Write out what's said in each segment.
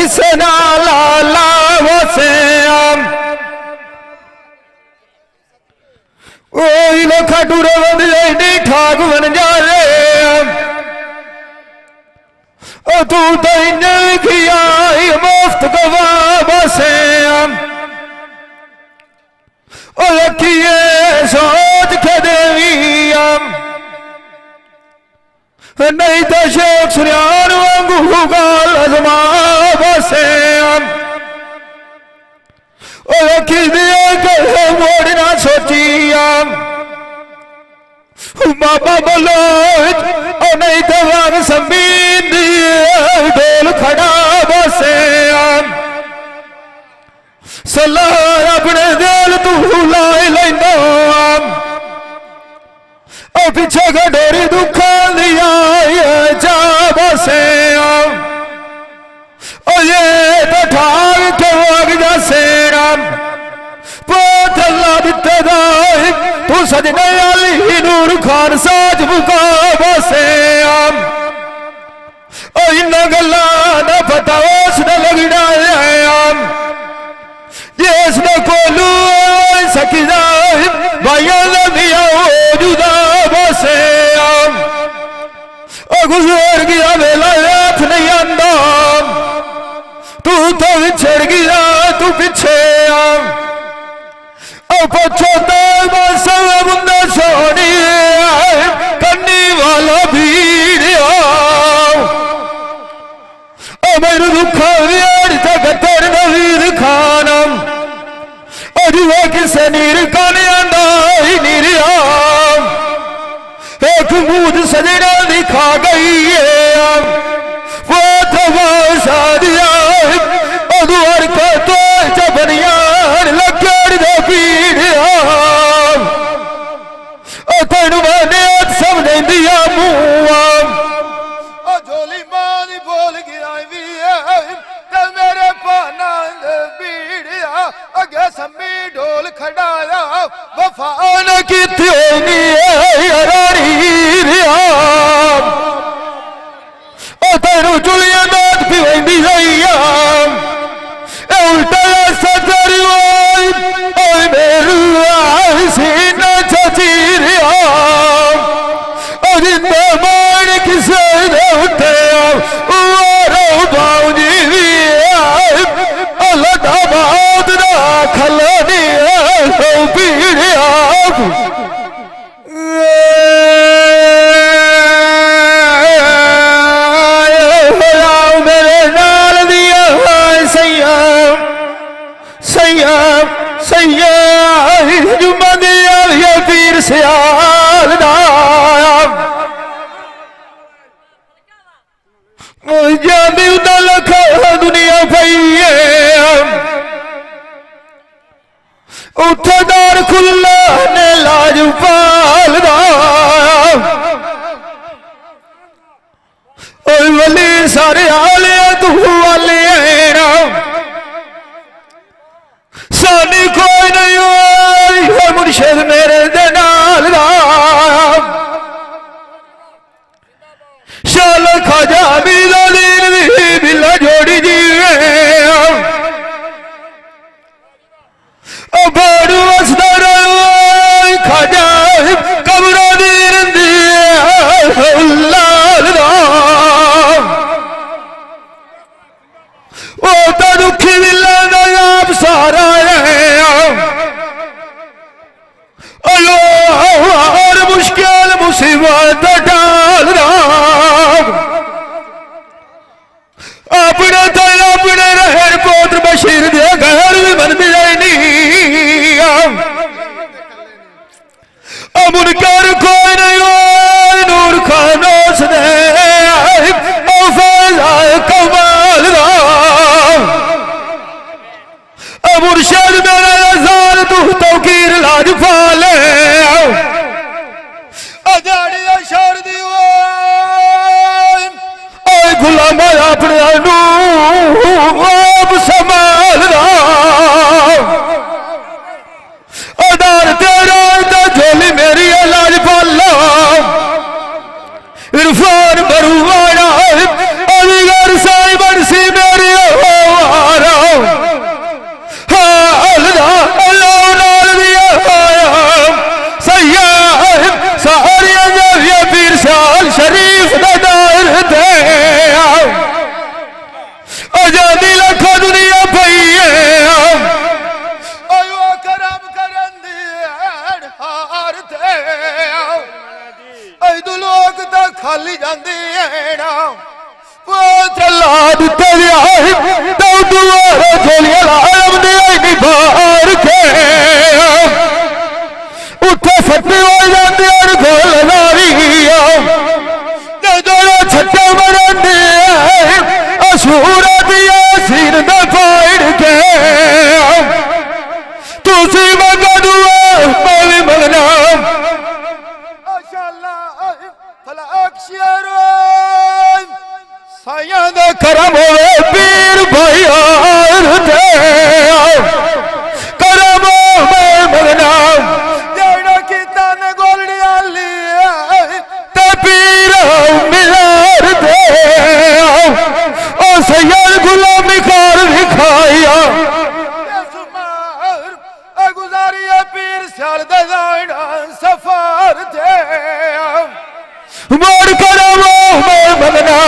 किसे ना लाला वो से ओही लोखा टूरे बंद जाए ठाक बन जा रे ओ तू तो इन्हें किया मुफ्त गवा बसे ओ रखिए सोच के देवी नहीं तो शेख सुनियान वांगू गाल अजमा बसे ओ रखी दिए के मोड़ना सोची बाबा बोलो ओ नहीं तो वांग संबीन डोल खड़ा बसे सलाह अपने दिल तू लाई लेंदा ओ पीछे का डोरी दुखा दिया जा बसे ओ ये तो ठाक के वग जा सेराम पोत अल्लाह दिते दाई तू सजने अली नूर खान साज बुका बसे ओ इन्ना गल्ला ना पता उसने लगना है ये इसने कोलू सकी जाए भाइयों ने दिया जुदा बसे ओ गुजर गया वेला हाथ नहीं आंदा तू तो बिछड़ गया तू पीछे पछो तो बुंदा सोनी कन्नी वाला भीड़ मेरे दुखा जगतर नवीर खानम जुआ किसे नीर काने आंदा नीर एक मूद सजना दिखा गई है वो थवा शादिया अदुआर को तो जबनियान लगड़ दे पीड़िया तेन मैंने सब नहीं दिया मुँह झोली मानी बोल गया भी ते मेरे पाना बीड़िया अगे सम्मी ढोल खड़ाया वफा न की थी तेरू चुलिया दात पी वही उल्टा सतर मेरू सीना चीरिया जिंदा मान किसे उठे बाऊजी भी अल्लाह बाद खलनी पीड़िया मेरे नाल दिया सैयद सैयद जुम्मा दिया पीर सियाल जादी उदा लखा दुनिया पई उठदार खुला ने लाज पाल वली सारे आले तू वाले सानी कोई नहीं मुर्शिद मेरे दे नाल शाल खाजा बिला बिला जोड़ी जी बारू असदर खाजा कमरा दीर लाल ओ तो दुखी बिला आप सारा और मुश्किल मुसीबत डाल अपने तो अपने रहर पोत्र बशीर दे घर भी बन भी नहीं मुनकर कोई नहीं नूर खानोस ने कमाल मुर्शद मेरा जार तू तौकीर लाज पाले अजाड़ी छोड़ दी गुलाम अपने आप संभाल अदार तेरा झोली मेरी लाज पाला इरफान बरूवाड़ा अलीगढ़ साई बरसी मेरी खाली जाती है ना लाद तो दुआरे झोलियां लाम दे बाहर के उठे फट्टी हो जाती और गोल नारिया जो छट्टे बनते असूर दिया सीन द फाड़ के तुसी मंगा दुआ मैं भी मंगना साया दा करम होवे पीर भैयार दे करम मैं मंगना जेड़ा कीता ने गोलड़िया ली ते पीर मिलार दे ओ सैयद गुलामी कार दिखाया गुजारिया पीर स्याल दाइड़ा सफार दे मोड़ करम मैं मंगना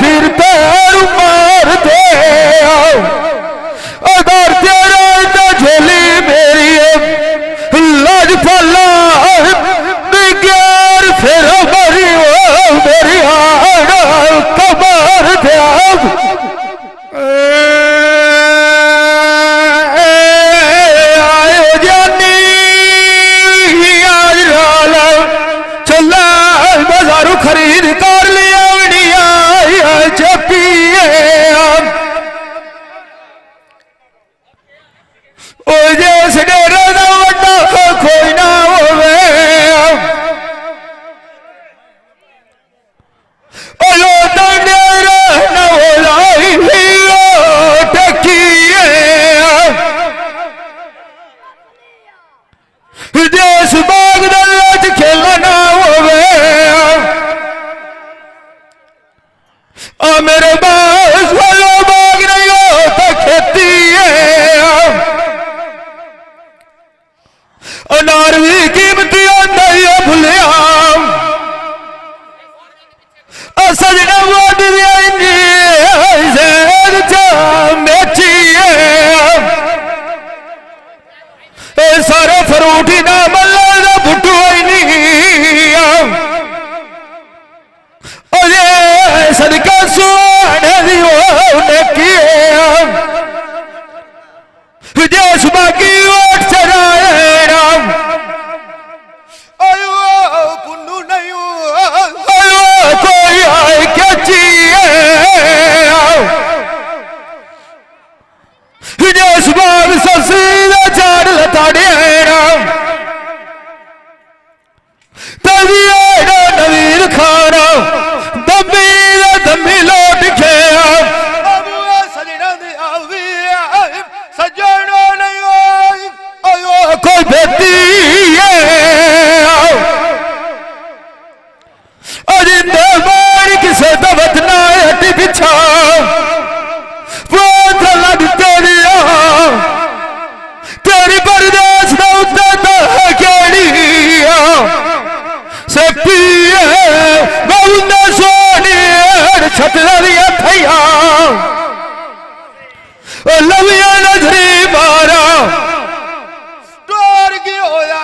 फिर पैर मार दे अगर तेरा झोली मेरी लाज फला बिगैर फिर मरी मेरी हाड़ कमर दे खरीद कर लिया जिस डेरे का वड्डा कोई ना होवे डेरा न लाई टकीए जिस बाग दल खेलना होवे मेरे बास वालों बाग नहीं होता खेती है अनार भी कीमती आंदा ही भुलिया सजना वाद बेची सारे फरूटी ना मल्ला बुट्टू ही नहीं सदका सोने जिस बाकी वोट चराए राम आयो पुन्नू नहीं आयो कोई आए क्या चाहिए जिस बाग ससी चार लताड़े राम तभी नवीर खाना दम्मी लौट के सजना सजनो नहीं आयो कोई बेटी अजिंदे मार किसे दबत ना हटी पिछा वो लग तेरी परदेश का उत्तर केड़ी से पिए मैं सोनी छतरिया थैया लविया नजरी मारा डोर की होया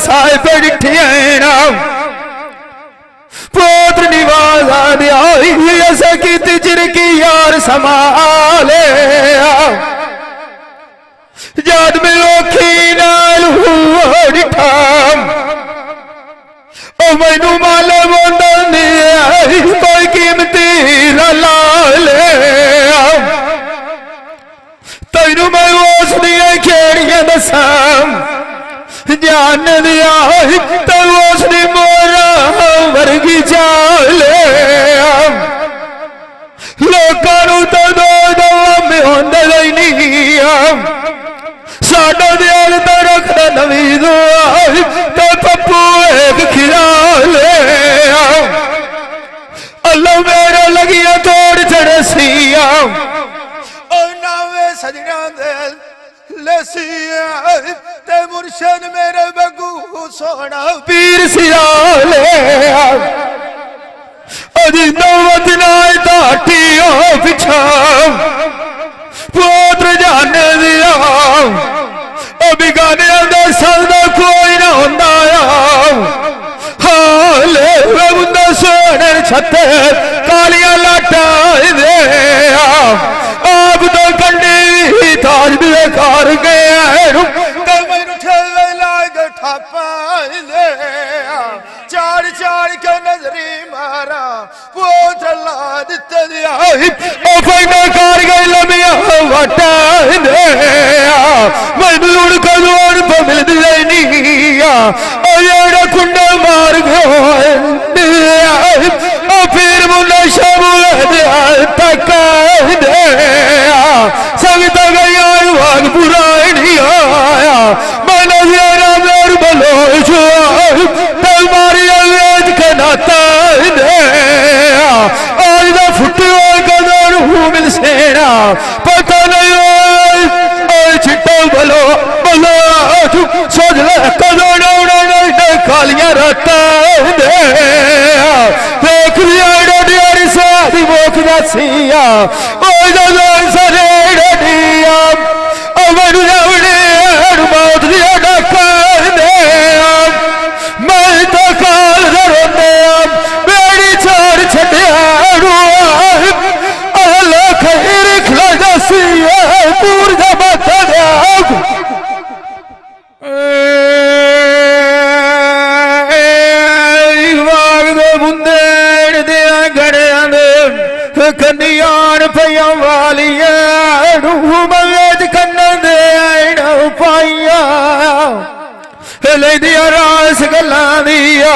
साहिब डिठिया पुत्र निवाजा दिया ऐसा की जिनकी यार संभाले जद में औखी नाल डिठा मैनू माले बोंदा नहीं कोई कीमती ला ले तैनू मैं उस दिया खेड़ियां दसा जान दिया तो उसने मोरा वर्गी चाले लोगों तो दो दवा में होंदा नहीं साडा दिल तो रखना नवी दुआ तो पप्पू एक खियाले अल्लाह मेरा लगिया तोड़ चढ़े सिया नावे सजना दिल लसिया ते मुर्शद मेरे बगू सोना पीर सियाले अजी नौवत नाय ताटी पिछा पुत्र जाने दिया बिगाने दे सदा कोई ना होंदा हाले बंदा सोने छते कालियां लाटा दे आप तो कंडी ताज दे कार गए ते मैनू ठेवे लाग ठापा दे चार चार के नजरी मारा पुत्र ला दिते दिया ओ फैना कार गई लमिया वटा दे मैनू उड़ कदोड़ पे मिलदी नहीं ओ जेड़ा कुंडा मार गया ओ फिर मुन्ना शबूल तक दे संगत गया वाग बुरा नहीं आया मैंने जेरा मेर बलो छो मारी अवेज के नाता दे आज दा फुटे कदर हूँ मिल सेना पता नहीं चिट्टो बलो बलो सोच ले कदों कालियां रात देख लिया डोडियारी सादी मोख दसिया सरे डोडिया मैनू जावड़े मौत दिया डाका दे मैं तो काल रोने बेड़ी छोड़ छड़िया खैर खिला दसिया पूर जमा कन्यान पया वालिया मवेज कन्ना दे पाइया ले दिया रास गल्ला दिया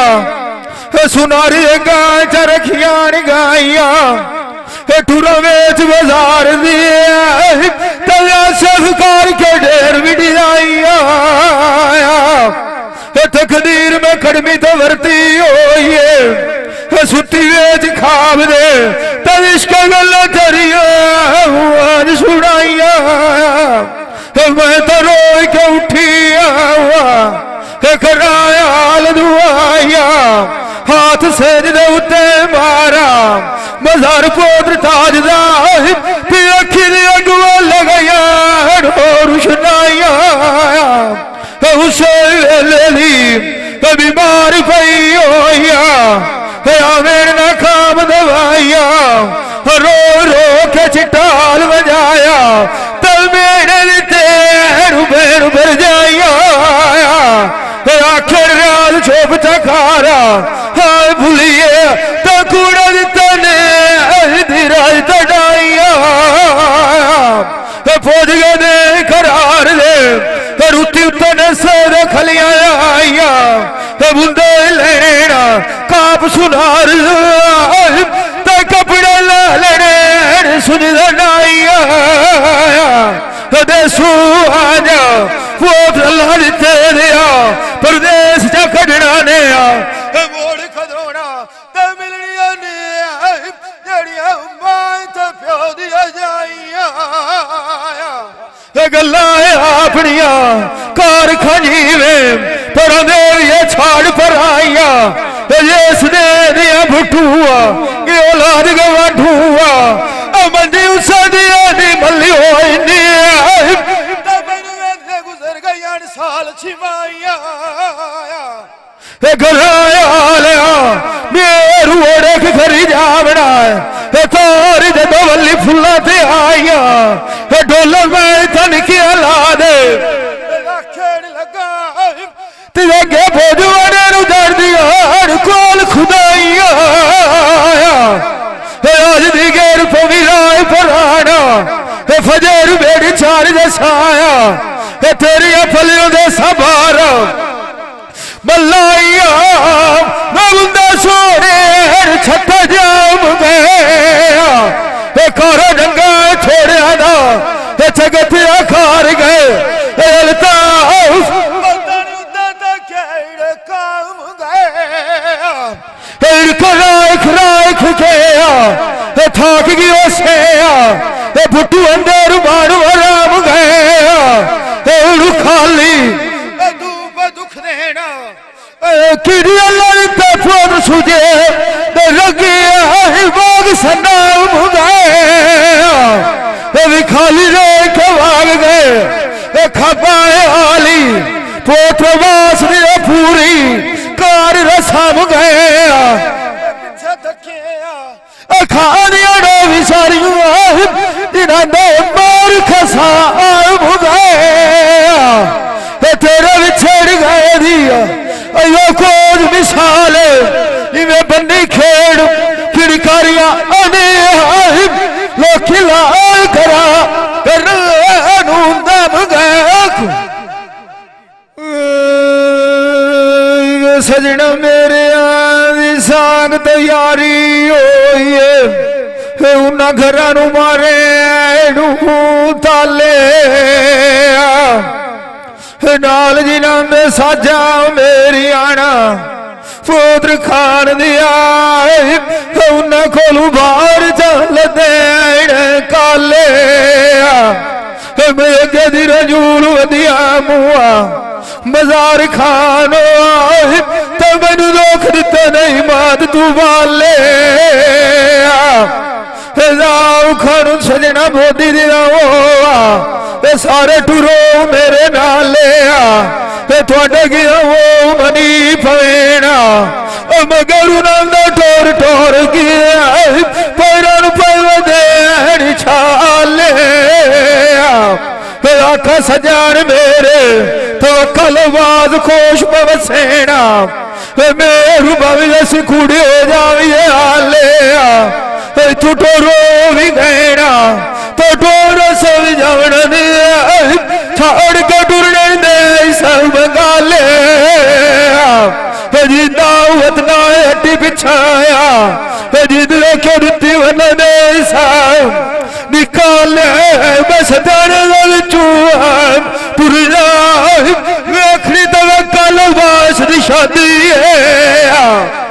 सुनारी गां च रखिया गाइया टुरा वेच बाजार दिया तया सफकार के ढेर बिड़ाइया तकदीर में खड़मी तो वर्ती होई सुती वेच खाब दे तविश्क गल्ला तरिया सुनाइया मैं तो रोई के उठिया कराया हाल दुआया हाथ सेज दे उत्ते मारा मजार पोत्र ताजदा अखी दे अगवा लगाया रुशनाइया उसे वेले दी बीमार पई होया मेरे ना काम दवाइया रो रो के चिटाल बजाया तब मेरे रुबेर भर जाइया आखिर रात छोप तकारा हाय भूलिए तो कूड़ा तने धीराज तड़ाइया फौज गए करार दे रुती उतने सद खलिया आइया बुंदे लेना काप सुनार ते कपड़े लेने सुन नाइया देसू आजा पोत अल्लाह दिते दिया परदेश च कढ़ना ने मोड़ खदोना ते मिलनिया ने जड़िया मां ते प्यो दिया जाइया गल्ला अपनिया कार खजीवे पर देविया छाड़ पर आइया जिस दे दिया भुटुआ ये औलाद गवा ढुआ मंडी उस दिया नी मल्ली होई नी गुजर गई साल छिमाइया लगे भोजवाने डर दिया कोल खुदाइया आज दी गेर पवी राय पुराना फजर बेड़ी चार दसाया तेरी फलियों दे सबार मल्लाइया बंदा सोने छत्ता जाम गया कारा डंगा छोड़िया ना जगतिया खार गए थक गयो से बुटू अंदर मारू आराम गए खाली दुख देना किड़ी अल्लाह सुझे लगे बाग सनाम गए खाली रे के भाग गए खबाए आली पोतवास ने पूरी कार रसम गए खानिया भी सारियां इन्होंने मार खसा गए तेरे बिछड़ गए दिया अयो कोज मिसाल इवें बन्नी खेड़ किड़कारियां अने लोकी लाल करा दम गए सजना मेरे सांग तैयारी होई है उन्हां घरां नूं मारे ताले नाल जिन्हां दे साजा मेरी आना पुत्र खान दिया उन्हां कोलों बाहर चल देण काले मेरे दी रजूल वधिया मुआ मजार खान तो मैनू रोक दिता नहीं मात तू वाले खान सजना मोदी दिया सारे टुरो मेरे नाले थोड़े गया वो मनी पवेना मगर उन्होंने टोर टोर गया पैरों पैर छाले आखा सजान मेरे तो कलवाज खोश पवसेना मेरू भविष्य सिकुड़ी हो जाइए हाले तू टोरो भी गएना तो टोरो सब जावन छाड़ के टुरने दे सब गाले जिंदा उतना हट्टी पिछाया जिद रखे रुती वन दे सब निकाले बस दर चूहा पुरजा वेखनी तो कल बास दी शादी है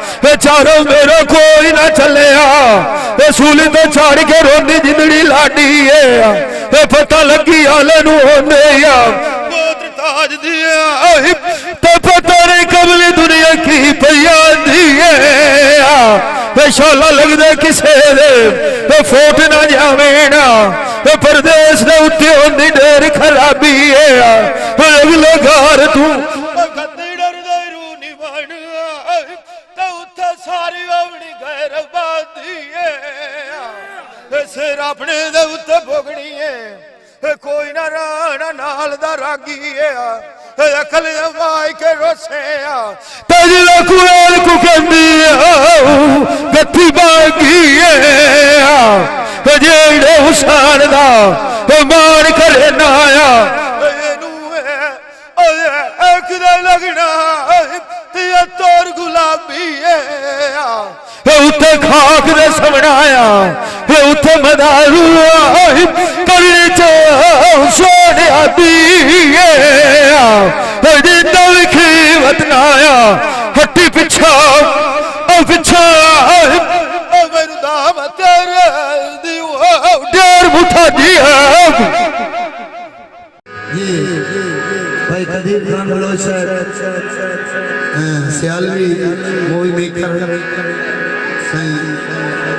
चारों मेरा कोई ना चलिया सूली तो छाड़ के रोंदी जिंदड़ी लाडी है पता लगी आले नू होने ताज दिया तो पता नहीं कबली दुनिया की पया दी शाला लगता किसे दे फोट ना जावेना परदेश दे उत्ते होंदी ढेर खराबी है अगले घर तू सारी अपनी गैर बांधी है सिर अपने दे उत्ते भोगनी है कोई ना राणा नाल दा रागी है अकल माई के रोसे तजला कुएल को कहंदी गत्ती बागी है जेड़े हुसैन दा मान करे ना आया एक दे लगना तोर गुलाबी उत्ते खाक दे समनाया उत्ते मदारू करने च सोने आदि जिंदा विखी वतनाया हट्टी पिछा पिछा मेरू दाम तेरे डेर मुठा दिया भाई कदीर खान बलोच सियालवी मूवी मेकर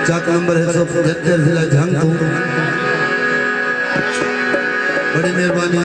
चाक नंबर 175 जिला जंग बड़ी मेहरबानी।